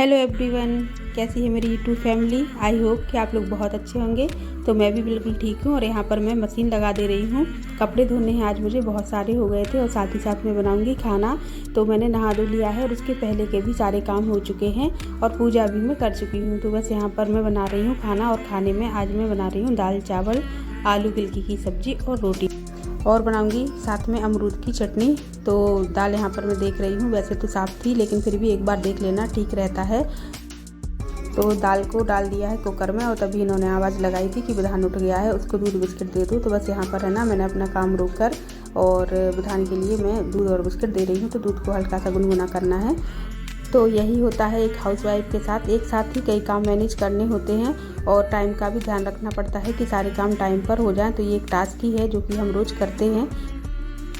Hello everyone, कैसी है मेरी यूट्यूब फैमिली। आई होप कि आप लोग बहुत अच्छे होंगे। तो मैं भी बिल्कुल ठीक हूँ और यहाँ पर मैं मशीन लगा दे रही हूँ। कपड़े धोने हैं आज मुझे, बहुत सारे हो गए थे और साथ ही साथ मैं बनाऊँगी खाना। तो मैंने नहा धो लिया है और उसके पहले के भी सारे काम हो चुके हैं और पूजा भी मैं कर चुकी हूँ। तो बस यहाँ पर मैं बना रही हूँ खाना और खाने में आज मैं बना रही हूँ दाल चावल, आलू गिलकी की सब्ज़ी और रोटी, और बनाऊंगी साथ में अमरूद की चटनी। तो दाल यहाँ पर मैं देख रही हूँ, वैसे तो साफ़ थी लेकिन फिर भी एक बार देख लेना ठीक रहता है। तो दाल को डाल दिया है कुकर में और तभी इन्होंने आवाज़ लगाई थी कि बुधान उठ गया है, उसको दूध बिस्किट दे दूँ। तो बस यहाँ पर है ना, मैंने अपना काम रोक कर और बुधान के लिए मैं दूध और बिस्किट दे रही हूँ। तो दूध को हल्का सा गुनगुना करना है। तो यही होता है एक हाउसवाइफ के साथ, एक साथ ही कई काम मैनेज करने होते हैं और टाइम का भी ध्यान रखना पड़ता है कि सारे काम टाइम पर हो जाएं। तो ये एक टास्क ही है जो कि हम रोज़ करते हैं।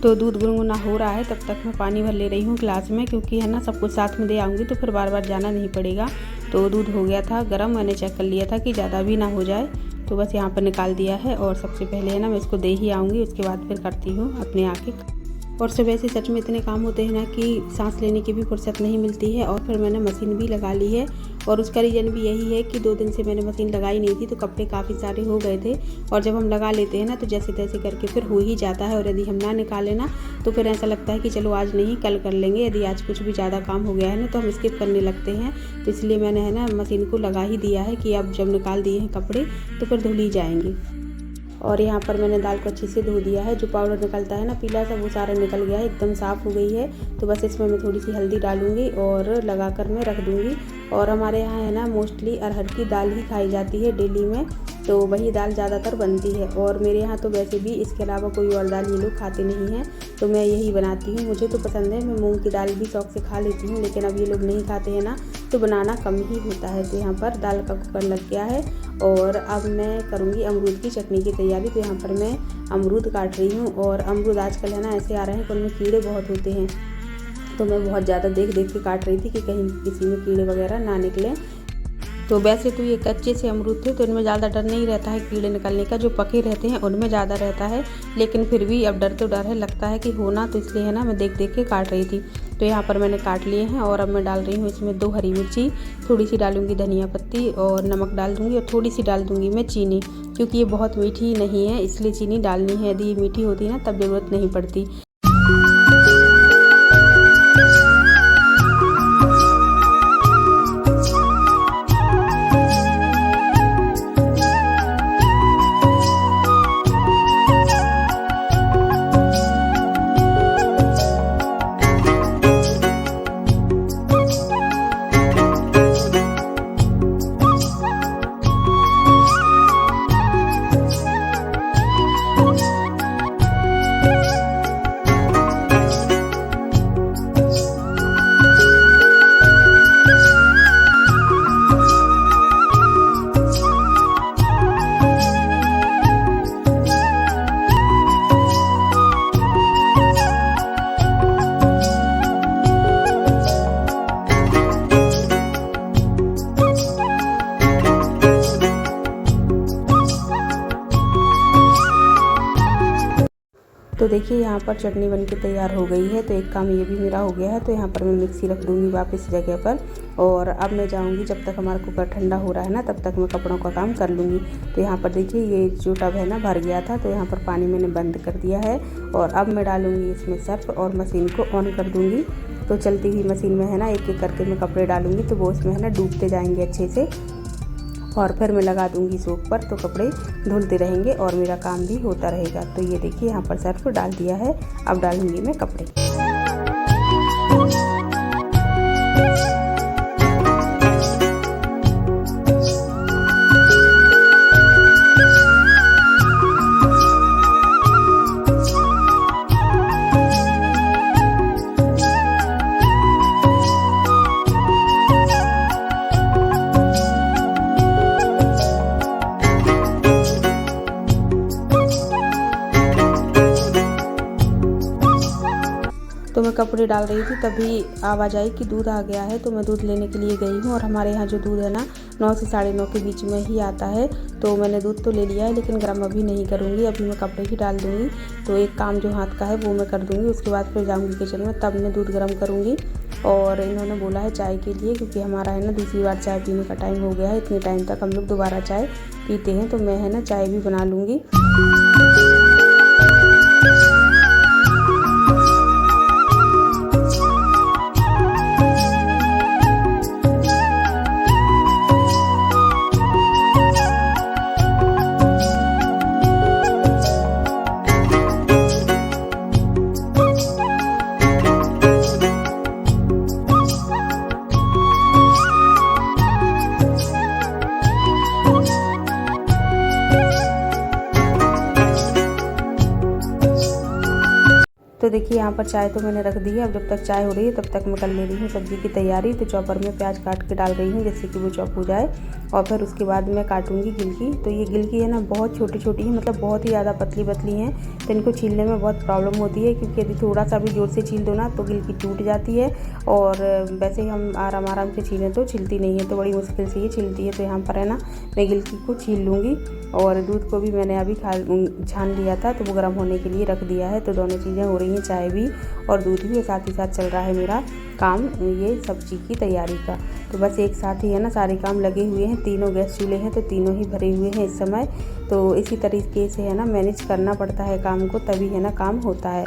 तो दूध गुनगुना हो रहा है, तब तक मैं पानी भर ले रही हूँ गिलास में, क्योंकि है ना सब कुछ साथ में दे आऊँगी तो फिर बार बार जाना नहीं पड़ेगा। तो दूध हो गया था गर्म, मैंने चेक कर लिया था कि ज़्यादा भी ना हो जाए। तो बस यहाँ पर निकाल दिया है और सबसे पहले है ना मैं इसको दे ही आऊँगी, उसके बाद फिर करती हूँ अपने आके। और सुबह से सच में इतने काम होते हैं ना कि सांस लेने की भी फुर्सत नहीं मिलती है। और फिर मैंने मशीन भी लगा ली है और उसका रीज़न भी यही है कि 2 दिन से मैंने मशीन लगाई नहीं थी, तो कपड़े काफ़ी सारे हो गए थे। और जब हम लगा लेते हैं ना तो जैसे तैसे करके फिर हो ही जाता है। और यदि हम ना निकालें ना तो फिर ऐसा लगता है कि चलो आज नहीं कल कर लेंगे। यदि आज कुछ भी ज़्यादा काम हो गया है ना तो हम स्किप करने लगते हैं। तो इसलिए मैंने है ना मशीन को लगा ही दिया है कि अब जब निकाल दिए हैं कपड़े तो फिर धुल ही जाएंगे। और यहाँ पर मैंने दाल को अच्छे से धो दिया है। जो पाउडर निकलता है ना पीला सा, वो सारा निकल गया है, एकदम साफ़ हो गई है। तो बस इसमें मैं थोड़ी सी हल्दी डालूंगी और लगा कर मैं रख दूँगी। और हमारे यहाँ है ना मोस्टली अरहर की दाल ही खाई जाती है डेली में, तो वही दाल ज़्यादातर बनती है। और मेरे यहाँ तो वैसे भी इसके अलावा कोई और दाल ये लोग खाते नहीं हैं, तो मैं यही बनाती हूँ। मुझे तो पसंद है, मैं मूंग की दाल भी शौक़ से खा लेती हूँ, लेकिन अब ये लोग नहीं खाते हैं ना तो बनाना कम ही होता है। तो यहाँ पर दाल का कुकर लग गया है और अब मैं करूँगी अमरूद की चटनी की तैयारी। तो यहाँ पर मैं अमरूद काट रही हूँ और अमरूद आजकल है ना ऐसे आ रहे हैं कि उनमें कीड़े बहुत होते हैं। तो मैं बहुत ज़्यादा देख देख के काट रही थी कि कहीं किसी में कीड़े वगैरह ना निकले। तो वैसे तो ये कच्चे से अमरूद थे तो इनमें ज़्यादा डर नहीं रहता है कीड़े निकलने का, जो पके रहते हैं उनमें ज़्यादा रहता है। लेकिन फिर भी अब डर तो डर है, लगता है कि होना, तो इसलिए है ना मैं देख देख के काट रही थी। तो यहाँ पर मैंने काट लिए हैं और अब मैं डाल रही हूँ इसमें 2 हरी मिर्ची, थोड़ी सी डालूंगी धनिया पत्ती और नमक डाल दूँगी और थोड़ी सी डाल दूँगी मैं चीनी, क्योंकि ये बहुत मीठी नहीं है इसलिए चीनी डालनी है। यदि ये मीठी होती ना तब ज़रूरत नहीं पड़ती। तो देखिए यहाँ पर चटनी बनके तैयार हो गई है। तो एक काम ये भी मेरा हो गया है। तो यहाँ पर मैं मिक्सी रख दूँगी वापस जगह पर और अब मैं जाऊँगी, जब तक हमारा कुकर ठंडा हो रहा है ना तब तक मैं कपड़ों का काम कर लूँगी। तो यहाँ पर देखिए ये जो टब है ना भर गया था, तो यहाँ पर पानी मैंने बंद कर दिया है और अब मैं डालूँगी इसमें सर्फ और मशीन को ऑन कर दूँगी। तो चलती हुई मशीन में है ना एक एक करके मैं कपड़े डालूँगी, तो वो इसमें है ना डूबते जाएंगे अच्छे से। और फिर मैं लगा दूंगी सोख पर, तो कपड़े धुलते रहेंगे और मेरा काम भी होता रहेगा। तो ये देखिए यहाँ पर सर्फ डाल दिया है, अब डालूंगी मैं कपड़े। तो मैं कपड़े डाल रही थी तभी आवाज़ आई कि दूध आ गया है। तो मैं दूध लेने के लिए गई हूँ और हमारे यहाँ जो दूध है ना 9 से 9:30 के बीच में ही आता है। तो मैंने दूध तो ले लिया है लेकिन गर्म अभी नहीं करूँगी, अभी मैं कपड़े ही डाल दूँगी। तो एक काम जो हाथ का है वो मैं कर दूँगी, उसके बाद फिर जाऊँगी किचन में, तब मैं दूध गर्म करूँगी। और इन्होंने बोला है चाय के लिए, क्योंकि हमारा है ना दूसरी बार चाय पीने का टाइम हो गया है। इतने टाइम तक हम लोग दोबारा चाय पीते हैं, तो मैं है ना चाय भी बना लूँगी। तो देखिए यहाँ पर चाय तो मैंने रख दी है। अब जब तक चाय हो रही है तब तक मैं कर ले रही हूँ सब्ज़ी की तैयारी। तो चॉपर में प्याज काट के डाल रही हूँ जिससे कि वो चॉप हो जाए, और फिर उसके बाद मैं काटूंगी गिलकी। तो ये गिलकी है ना बहुत छोटी छोटी है, मतलब बहुत ही ज़्यादा पतली पतली हैं, तो इनको छीलने में बहुत प्रॉब्लम होती है, क्योंकि यदि थोड़ा सा भी जोर से छील दो ना तो गिलकी टूट जाती है, और वैसे ही हम आराम से छीलें तो छिलती नहीं है, तो बड़ी मुश्किल से ये छिलती है। तो यहाँ पर है ना मैं गिलकी को छील लूँगी। और दूध को भी मैंने अभी छान लिया था, तो वो गर्म होने के लिए रख दिया है। तो दोनों चीज़ें हो रही हैं, चाय भी और दूध भी, और साथ ही साथ चल रहा है मेरा काम ये सब्ज़ी की तैयारी का। तो बस एक साथ ही है ना सारे काम लगे हुए हैं। तीनों गैस चूल्हे हैं तो तीनों ही भरे हुए हैं इस समय। तो इसी तरीके से है ना मैनेज करना पड़ता है काम को, तभी है ना काम होता है।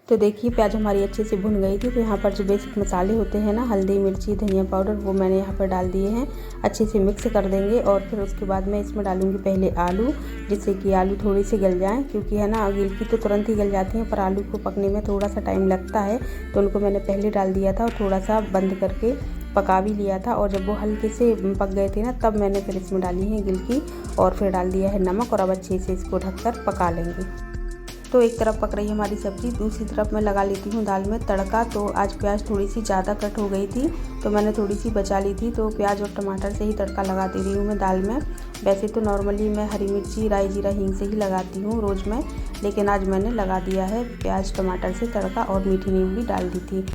तो देखिए प्याज हमारी अच्छे से भुन गई थी। तो यहाँ पर जो बेसिक मसाले होते हैं ना, हल्दी, मिर्ची, धनिया पाउडर, वो मैंने यहाँ पर डाल दिए हैं। अच्छे से मिक्स कर देंगे, और फिर उसके बाद मैं इसमें डालूँगी पहले आलू, जिससे कि आलू थोड़ी सी गल जाएँ, क्योंकि है ना गिलकी तो तुरंत ही गल जाती हैं, पर आलू को पकने में थोड़ा सा टाइम लगता है। तो उनको मैंने पहले डाल दिया था और थोड़ा सा बंद करके पका भी लिया था, और जब वो हल्के से पक गए थे ना तब मैंने फिर इसमें डाली है गिलकी, और फिर डाल दिया है नमक, और अब अच्छे से इसको ढककर पका लेंगे। तो एक तरफ पक रही है हमारी सब्ज़ी, दूसरी तरफ मैं लगा लेती हूँ दाल में तड़का। तो आज प्याज थोड़ी सी ज़्यादा कट हो गई थी, तो मैंने थोड़ी सी बचा ली थी। तो प्याज और टमाटर से ही तड़का लगा दे रही हूँ मैं दाल में। वैसे तो नॉर्मली मैं हरी मिर्ची, राई, जीरा, हींग से ही लगाती हूँ रोज़ में, लेकिन आज मैंने लगा दिया है प्याज टमाटर से तड़का, और मीठी नींबू भी डाल दी थी।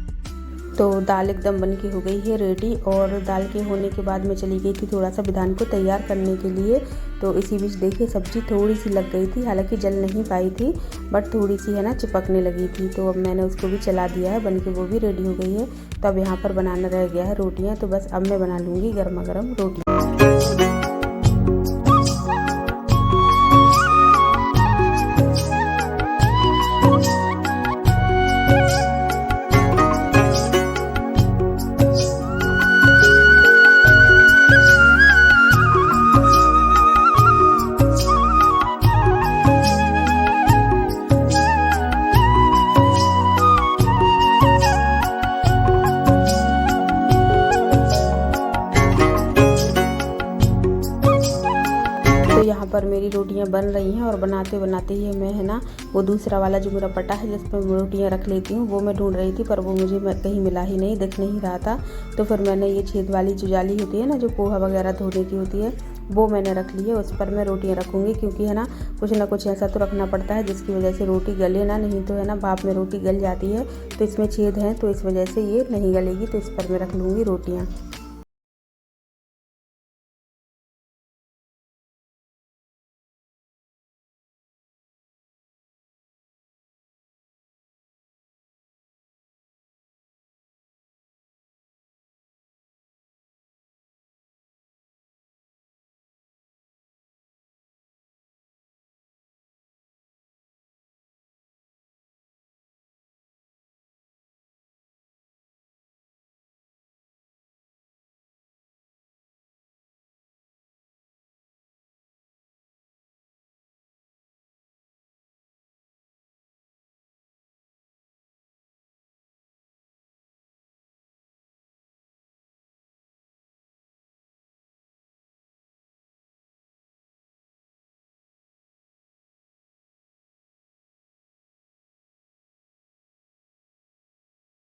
तो दाल एकदम बन के हो गई है रेडी। और दाल के होने के बाद मैं चली गई थी थोड़ा सा विधान को तैयार करने के लिए। तो इसी बीच देखिए सब्ज़ी थोड़ी सी लग गई थी, हालांकि जल नहीं पाई थी, बट थोड़ी सी है ना चिपकने लगी थी। तो अब मैंने उसको भी चला दिया है, बन के वो भी रेडी हो गई है। तो अब यहाँ पर बनाना रह गया है रोटियाँ। तो बस अब मैं बना लूँगी गर्मा गर्म रोटियाँ। तो यहाँ पर मेरी रोटियाँ बन रही हैं, और बनाते बनाते ही मैं है ना वो दूसरा वाला जो मेरा पटा है जिसमें रोटियाँ रख लेती हूँ, वो मैं ढूंढ रही थी, पर वो मुझे कहीं मिला ही नहीं, दिख नहीं रहा था। तो फिर मैंने ये छेद वाली जो जाली होती है ना, जो पोहा वगैरह धोने की होती है, वो मैंने रख ली है। उस पर मैं रोटियाँ रखूँगी, क्योंकि है ना कुछ ऐसा तो रखना पड़ता है जिसकी वजह से रोटी गले ना, नहीं तो है ना भाप में रोटी गल जाती है। तो इसमें छेद है, तो इस वजह से ये नहीं गलेगी। तो इस पर मैं रख लूँगी रोटियाँ।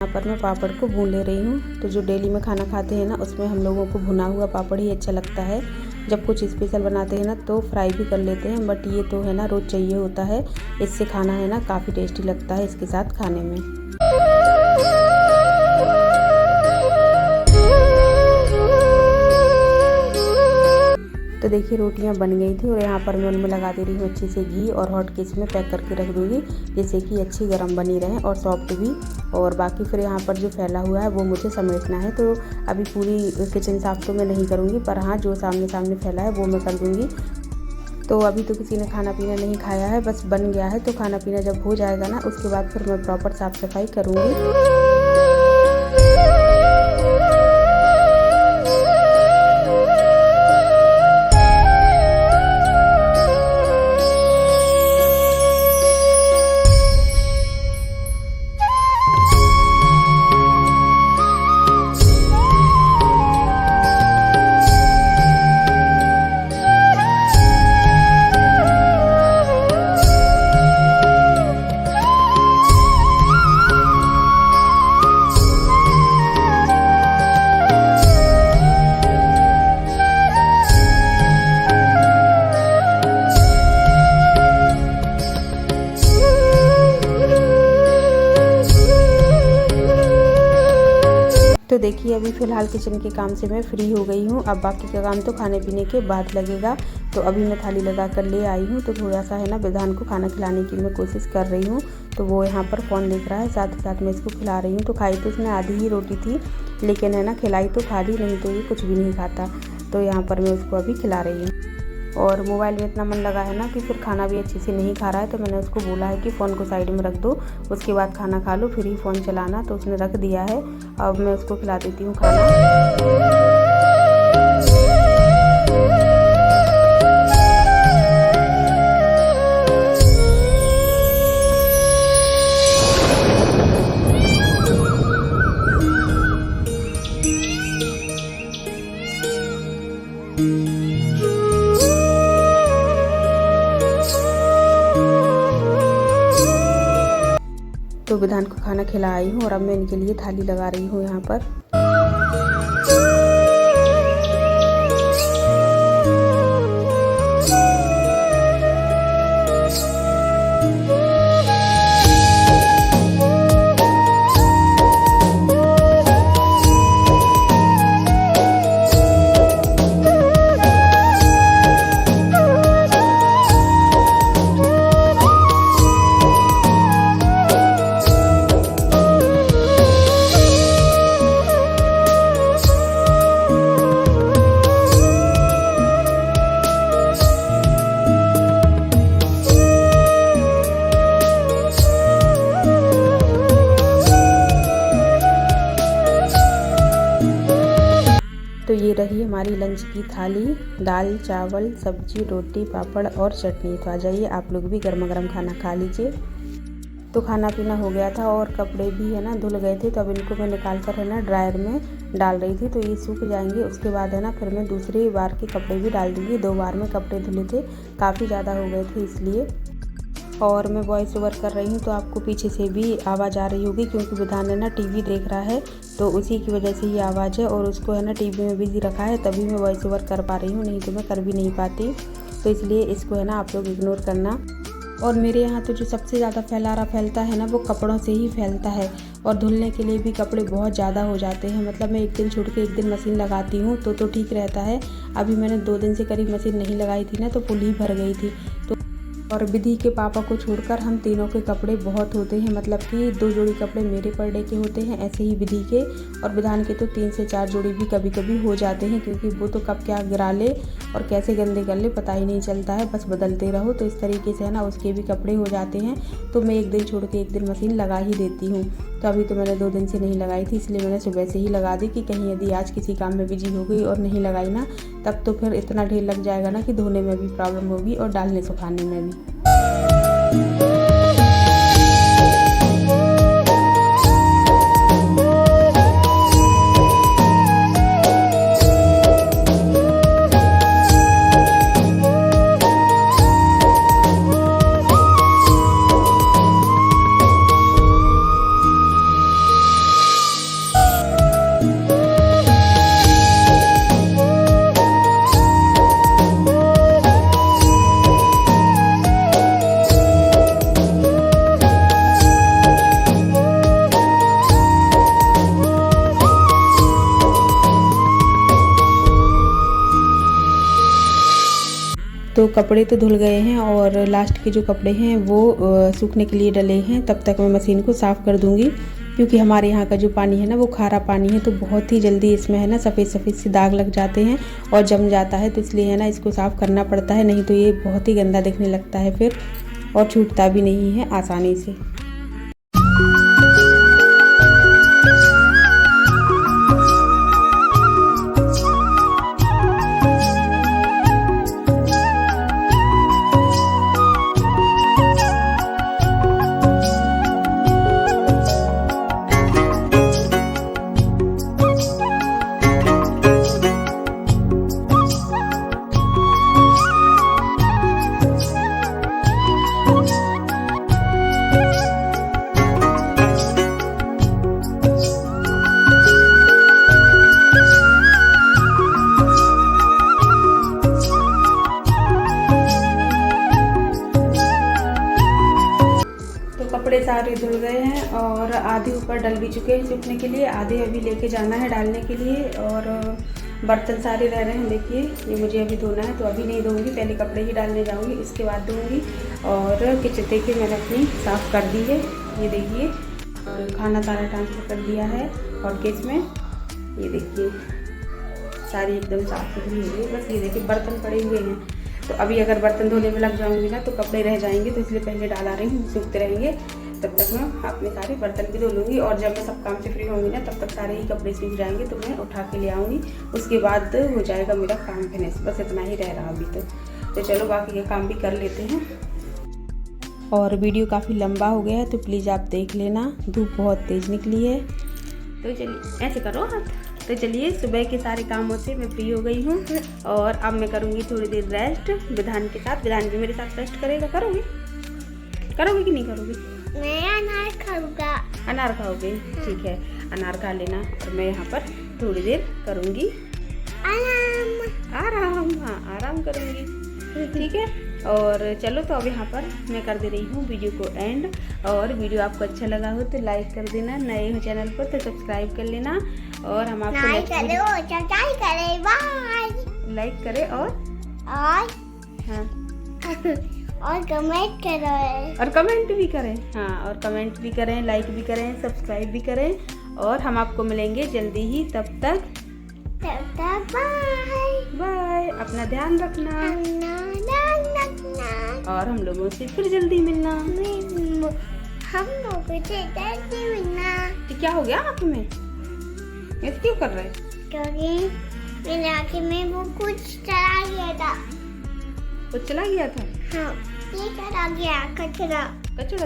यहाँ पर मैं पापड़ को भून ले रही हूँ। तो जो डेली में खाना खाते हैं ना, उसमें हम लोगों को भुना हुआ पापड़ ही अच्छा लगता है। जब कुछ स्पेशल बनाते हैं ना तो फ्राई भी कर लेते हैं, बट ये तो है ना रोज़ चाहिए होता है। इससे खाना है ना काफ़ी टेस्टी लगता है इसके साथ खाने में। तो देखिए रोटियां बन गई थी और यहाँ पर मैं उनमें लगा दे रही हूँ अच्छे से घी, और हॉट केस में पैक करके रख दूँगी जिससे कि अच्छी गर्म बनी रहे और सॉफ्ट भी। और बाकी फिर यहाँ पर जो फैला हुआ है वो मुझे समेटना है। तो अभी पूरी किचन साफ़ तो मैं नहीं करूँगी, पर हाँ जो सामने सामने फैला है वो मैं कर दूँगी। तो अभी तो किसी ने खाना पीना नहीं खाया है, बस बन गया है। तो खाना पीना जब हो जाएगा ना, उसके बाद फिर मैं प्रॉपर साफ़ सफाई करूँगी। तो देखिए अभी फ़िलहाल किचन के काम से मैं फ्री हो गई हूँ। अब बाकी का काम तो खाने पीने के बाद लगेगा। तो अभी मैं थाली लगा कर ले आई हूँ। तो थोड़ा सा है ना विधान को खाना खिलाने की मैं कोशिश कर रही हूँ। तो वो यहाँ पर फ़ोन देख रहा है, साथ ही साथ मैं इसको खिला रही हूँ। तो खाई तो इसने आधी ही रोटी थी, लेकिन है ना खिलाई तो खा ली, नहीं तो ये कुछ भी नहीं खाता। तो यहाँ पर मैं उसको अभी खिला रही हूँ। और मोबाइल में इतना मन लगा है ना कि फिर खाना भी अच्छे से नहीं खा रहा है। तो मैंने उसको बोला है कि फ़ोन को साइड में रख दो, उसके बाद खाना खा लो, फिर ही फ़ोन चलाना। तो उसने रख दिया है। अब मैं उसको खिला देती हूँ खाना। तो विधान को खाना खिला आई हूँ और अब मैं इनके लिए थाली लगा रही हूँ यहाँ पर। तो ये रही हमारी लंच की थाली, दाल चावल सब्जी रोटी पापड़ और चटनी। तो आ जाइए आप लोग भी गर्मा गर्म खाना खा लीजिए। तो खाना पीना हो गया था और कपड़े भी है ना धुल गए थे। तो अब इनको मैं निकाल कर है ना ड्रायर में डाल रही थी। तो ये सूख जाएंगे, उसके बाद है ना फिर मैं दूसरी बार के कपड़े भी डाल दूँगी। 2 बार में कपड़े धुले थे, काफ़ी ज़्यादा हो गए थे इसलिए। और मैं वॉइस ओवर कर रही हूँ तो आपको पीछे से भी आवाज़ आ रही होगी, क्योंकि विधान है ना टीवी देख रहा है, तो उसी की वजह से ये आवाज़ है। और उसको है ना टीवी में बिज़ी रखा है, तभी मैं वॉइस ओवर कर पा रही हूँ, नहीं तो मैं कर भी नहीं पाती। तो इसलिए इसको है ना आप लोग इग्नोर करना। और मेरे यहाँ तो जो सबसे ज़्यादा फैलता है ना, वो कपड़ों से ही फैलता है। और धुलने के लिए भी कपड़े बहुत ज़्यादा हो जाते हैं। मतलब मैं एक दिन छोड़ के एक दिन मशीन लगाती हूँ तो ठीक रहता है। अभी मैंने 2 दिन से करीब मशीन नहीं लगाई थी ना, तो फुल ही भर गई थी। तो और विधि के पापा को छोड़कर हम तीनों के कपड़े बहुत होते हैं। मतलब कि 2 जोड़ी कपड़े मेरे पर डे के होते हैं, ऐसे ही विधि के और विधान के तो 3 से 4 जोड़ी भी कभी कभी हो जाते हैं, क्योंकि वो तो कब क्या गिरा ले और कैसे गंदे कर ले पता ही नहीं चलता है, बस बदलते रहो। तो इस तरीके से है ना उसके भी कपड़े हो जाते हैं। तो मैं एक दिन छोड़ के एक दिन मशीन लगा ही देती हूँ। तो अभी तो मैंने 2 दिन से नहीं लगाई थी, इसलिए मैंने सुबह से ही लगा दी कि कहीं यदि आज किसी काम में बिजी हो गई और नहीं लगाई ना, तब तो फिर इतना ढेर लग जाएगा ना कि धोने में भी प्रॉब्लम होगी और डालने सुखाने में भी। तो कपड़े तो धुल गए हैं और लास्ट के जो कपड़े हैं वो सूखने के लिए डले हैं। तब तक मैं मशीन को साफ़ कर दूंगी, क्योंकि हमारे यहाँ का जो पानी है ना वो खारा पानी है, तो बहुत ही जल्दी इसमें है ना सफ़ेद सफ़ेद से दाग लग जाते हैं और जम जाता है। तो इसलिए है ना इसको साफ़ करना पड़ता है, नहीं तो ये बहुत ही गंदा दिखने लगता है फिर, और छूटता भी नहीं है आसानी से। कपड़े सारे धुल गए हैं और आधे ऊपर डल भी चुके हैं सूखने के लिए, आधे अभी लेके जाना है डालने के लिए। और बर्तन सारे रह रहे हैं, देखिए ये मुझे अभी धोना है, तो अभी नहीं धोऊंगी, पहले कपड़े ही डालने जाऊंगी, इसके बाद धोऊंगी। और किचन देखिए मैंने अपनी साफ़ कर दी है, ये देखिए खाना सारा ट्रांसफ़र कर दिया है और किस में ये देखिए सारी एकदम साफ़ सुथरी हो गई। बस ये देखिए बर्तन पड़े हुए हैं, तो अभी अगर बर्तन धोने में लग जाऊंगी ना तो कपड़े रह जाएंगे, तो इसलिए पहले डाला रही हूँ, सूखते रहेंगे। तब तक मैं अपने सारे बर्तन भी धो लूँगी और जब मैं सब काम से फ्री होंगी ना तब तक सारे ही कपड़े सूख जाएंगे, तो मैं उठा के ले आऊँगी, उसके बाद हो जाएगा मेरा काम फिनिश। बस इतना ही रह रहा अभी तो चलो बाकी के काम भी कर लेते हैं। और वीडियो काफ़ी लंबा हो गया है तो प्लीज़ आप देख लेना, धूप बहुत तेज़ निकली है। तो चलिए ऐसे करो हाथ। तो चलिए सुबह के सारे कामों से मैं फ्री हो गई हूँ और अब मैं करूँगी थोड़ी देर रेस्ट विधान के साथ। विधान भी मेरे साथ रेस्ट करेगा, करोगे कि नहीं करोगे? मैं अनार खाऊंगा। अनार खाओगे? ठीक है, अनार खा लेना और मैं यहाँ पर थोड़ी देर करूँगी आराम। हाँ आराम करूँगी, ठीक है। और चलो तो अब यहाँ पर मैं कर दे रही हूँ वीडियो को एंड। और वीडियो आपको अच्छा लगा हो तो लाइक कर देना, नए हो चैनल पर तो सब्सक्राइब कर लेना। और हम आपको लाइक करें और हाँ और कमेंट करें और कमेंट भी करें। हाँ और कमेंट भी करें, लाइक भी करें, सब्सक्राइब भी करें। और हम आपको मिलेंगे जल्दी ही, तब तक बाय। अपना ध्यान रखना और हम लोगों से फिर जल्दी मिलना। हम लोगों से जल्दी मिलना। तो क्या हो गया आँख में? ऐसे क्यों कर रहे? क्योंकि मेरे आँख में वो कुछ चला गया था। कुछ चला गया था? हाँ ये चला गया, कचरा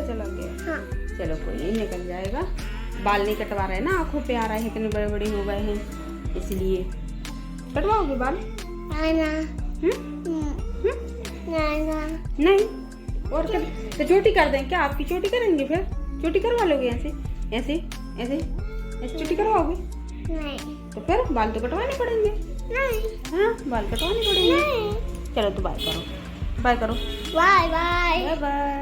चला गया। हाँ चलो कोई नहीं, निकल जाएगा। बाल नहीं कटवा रहे ना, आँखों पे आ रहे हैं, इतने बड़े बड़े हो गए हैं, इसलिए कटवाओगे बाल? नहीं और क्या? तो चोटी कर दें क्या? आपकी चोटी करेंगे फिर? चोटी करवा लोगे ऐसे ऐसे ऐसे ऐसे चोटी करवाओगे? नहीं। तो फिर बाल तो कटवाने पड़ेंगे। नहीं। हाँ बाल कटवाने पड़ेंगे। चलो तो बाय करो, बाय करो, बाय बाय बाय बाय।